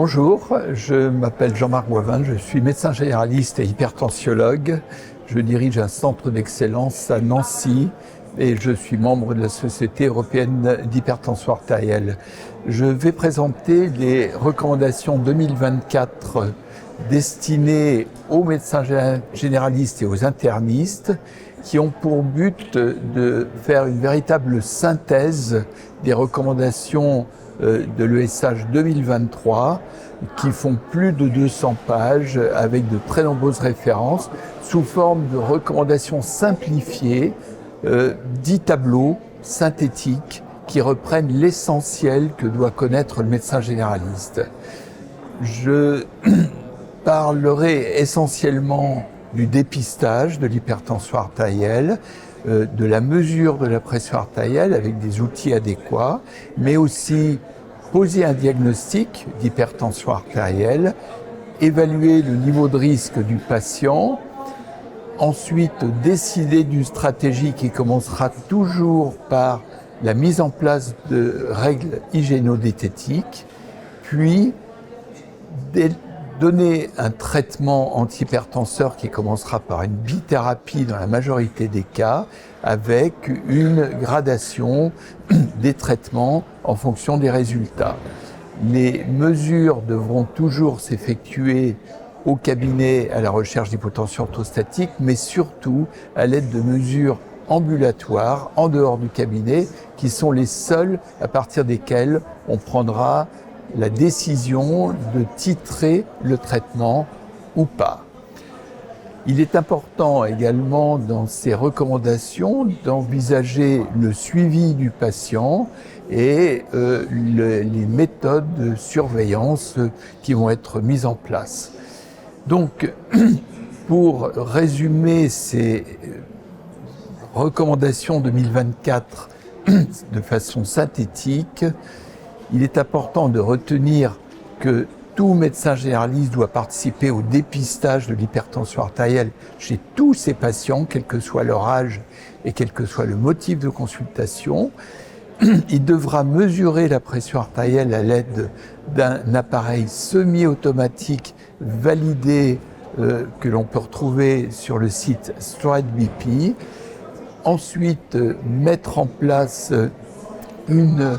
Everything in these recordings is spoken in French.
Bonjour, je m'appelle Jean-Marc Boivin, je suis médecin généraliste et hypertensiologue. Je dirige un centre d'excellence à Nancy et je suis membre de la Société européenne d'hypertension artérielle. Je vais présenter les recommandations 2024 destinées aux médecins généralistes et aux internistes qui ont pour but de faire une véritable synthèse des recommandations de l'ESH 2023 qui font plus de 200 pages avec de très nombreuses références sous forme de recommandations simplifiées, 10 tableaux synthétiques qui reprennent l'essentiel que doit connaître le médecin généraliste. Je parlerai essentiellement du dépistage de l'hypertension artérielle, de la mesure de la pression artérielle avec des outils adéquats, mais aussi poser un diagnostic d'hypertension artérielle, évaluer le niveau de risque du patient, ensuite décider d'une stratégie qui commencera toujours par la mise en place de règles hygiéno-diététiques, puis donner un traitement antihypertenseur qui commencera par une bithérapie dans la majorité des cas, avec une gradation des traitements en fonction des résultats. Les mesures devront toujours s'effectuer au cabinet à la recherche d'hypotension orthostatique, mais surtout à l'aide de mesures ambulatoires en dehors du cabinet, qui sont les seules à partir desquelles on prendra la décision de titrer le traitement ou pas. Il est important également dans ces recommandations d'envisager le suivi du patient et les méthodes de surveillance qui vont être mises en place. Donc, pour résumer ces recommandations 2024 de façon synthétique, il est important de retenir que tout médecin généraliste doit participer au dépistage de l'hypertension artérielle chez tous ses patients, quel que soit leur âge et quel que soit le motif de consultation. Il devra mesurer la pression artérielle à l'aide d'un appareil semi-automatique validé que l'on peut retrouver sur le site StrideBP. Ensuite, mettre en place une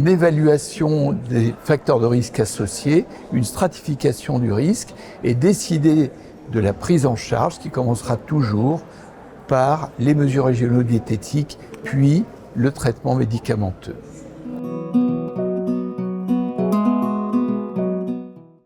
évaluation des facteurs de risque associés, une stratification du risque et décider de la prise en charge qui commencera toujours par les mesures hygiéno-diététiques puis le traitement médicamenteux.